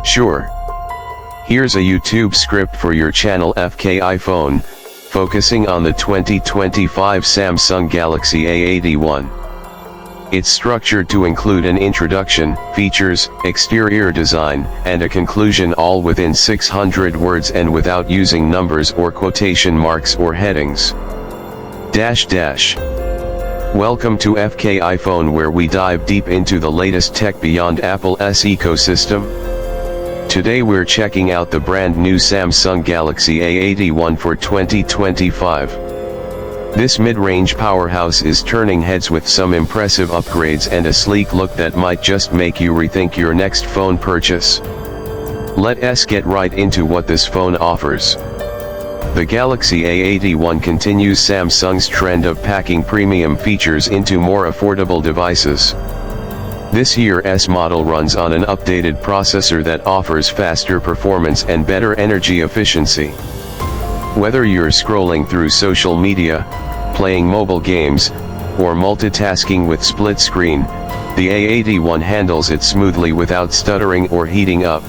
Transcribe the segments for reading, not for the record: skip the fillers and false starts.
Sure. Here's a YouTube script for your channel FK iPhone, focusing on the 2025 Samsung Galaxy A81. It's structured to include an introduction, features, exterior design, and a conclusion, all within 600 words and without using numbers or quotation marks or headings. Welcome to FK iPhone, where we dive deep into the latest tech beyond Apple's ecosystem. Today we're checking out the brand new Samsung Galaxy A81 for 2025. This mid-range powerhouse is turning heads with some impressive upgrades and a sleek look that might just make you rethink your next phone purchase. Let's get right into what this phone offers. The Galaxy A81 continues Samsung's trend of packing premium features into more affordable devices. This year's model runs on an updated processor that offers faster performance and better energy efficiency. Whether you're scrolling through social media, playing mobile games, or multitasking with split screen, the A81 handles it smoothly without stuttering or heating up.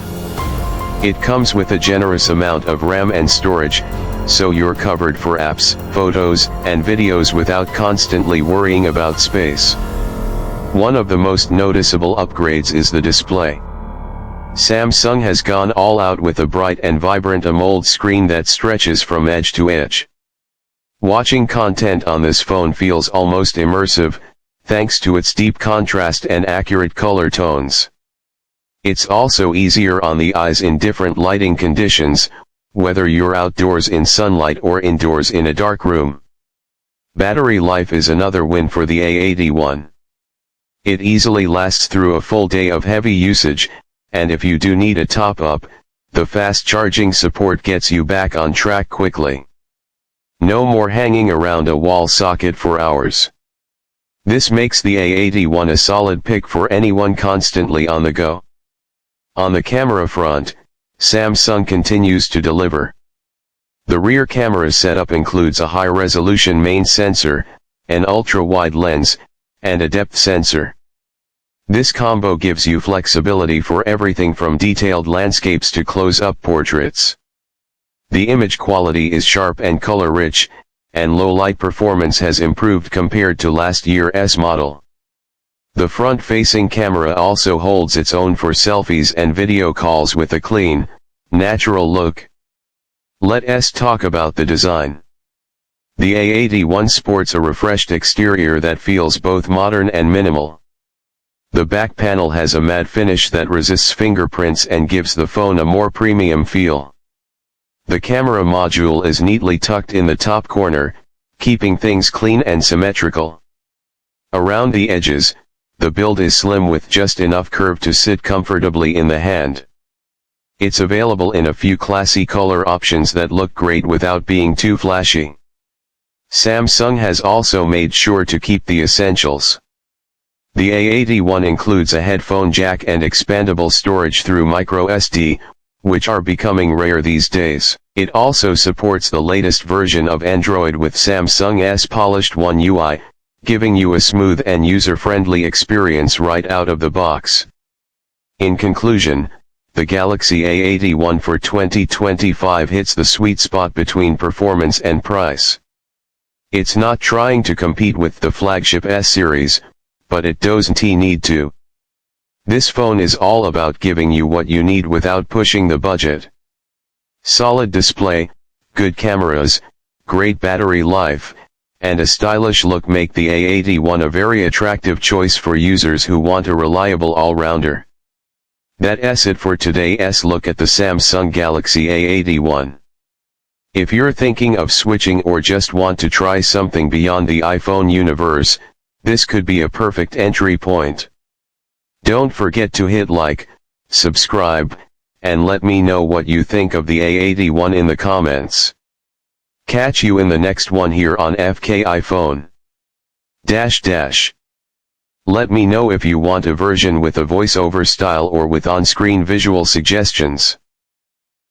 It comes with a generous amount of RAM and storage, so you're covered for apps, photos, and videos without constantly worrying about space. One of the most noticeable upgrades is the display. Samsung has gone all out with a bright and vibrant AMOLED screen that stretches from edge to edge. Watching content on this phone feels almost immersive, thanks to its deep contrast and accurate color tones. It's also easier on the eyes in different lighting conditions, whether you're outdoors in sunlight or indoors in a dark room. Battery life is another win for the A81. It easily lasts through a full day of heavy usage, and if you do need a top-up, the fast charging support gets you back on track quickly. No more hanging around a wall socket for hours. This makes the A81 a solid pick for anyone constantly on the go. On the camera front, Samsung continues to deliver. The rear camera setup includes a high-resolution main sensor, an ultra-wide lens, and a depth sensor. This combo gives you flexibility for everything from detailed landscapes to close-up portraits. The image quality is sharp and color-rich, and low-light performance has improved compared to last year's model. The front-facing camera also holds its own for selfies and video calls with a clean, natural look. Let's talk about the design. The A81 sports a refreshed exterior that feels both modern and minimal. The back panel has a matte finish that resists fingerprints and gives the phone a more premium feel. The camera module is neatly tucked in the top corner, keeping things clean and symmetrical. Around the edges, the build is slim with just enough curve to sit comfortably in the hand. It's available in a few classy color options that look great without being too flashy. Samsung has also made sure to keep the essentials. The A81 includes a headphone jack and expandable storage through microSD, which are becoming rare these days. It also supports the latest version of Android with Samsung's polished One UI, giving you a smooth and user-friendly experience right out of the box. In conclusion, the Galaxy A81 for 2025 hits the sweet spot between performance and price. It's not trying to compete with the flagship S series, but it doesn't need to. This phone is all about giving you what you need without pushing the budget. Solid display, good cameras, great battery life, and a stylish look make the A81 a very attractive choice for users who want a reliable all-rounder. That's it for today's look at the Samsung Galaxy A81. If you're thinking of switching or just want to try something beyond the iPhone universe, this could be a perfect entry point. Don't forget to hit like, subscribe, and let me know what you think of the A81 in the comments. Catch you in the next one here on FK iPhone. Let me know if you want a version with a voiceover style or with on-screen visual suggestions.